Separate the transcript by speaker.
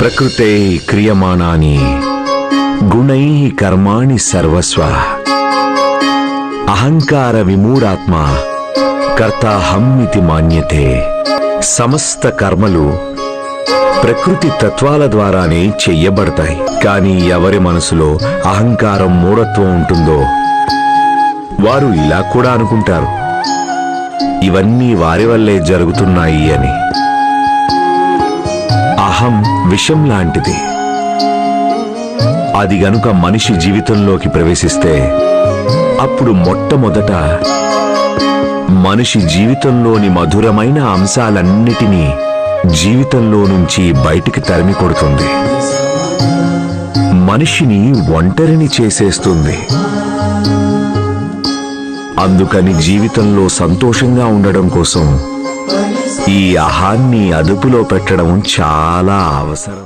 Speaker 1: ప్రకృతే క్రియమాణాని గుణైః కర్మాణి సర్వస్వ అహంకార విమూఢాత్మా కర్తాహమ్మితి మాన్యతే. సమస్త కర్మలు ప్రకృతి తత్వాల ద్వారానే చెయ్యబడతాయి. కానీ ఎవరి మనసులో అహంకారం మూఢత్వం ఉంటుందో వారు ఇలా కూడా అనుకుంటారు, ఇవన్నీ వారి వల్లే జరుగుతున్నాయి అని. అహం విషం లాంటిది. అది గనుక మనిషి జీవితంలోకి ప్రవేశిస్తే అప్పుడు మొట్టమొదట మనిషి జీవితంలోని మధురమైన అంశాలన్నిటినీ జీవితంలో నుంచి బయటికి తరిమి కొడుతుంది. మనిషిని ఒంటరిని చేసేస్తుంది. అందుకని జీవితంలో సంతోషంగా ఉండడం కోసం ఈ అహాన్ని అదుపులో పెట్టడం చాలా అవసరం.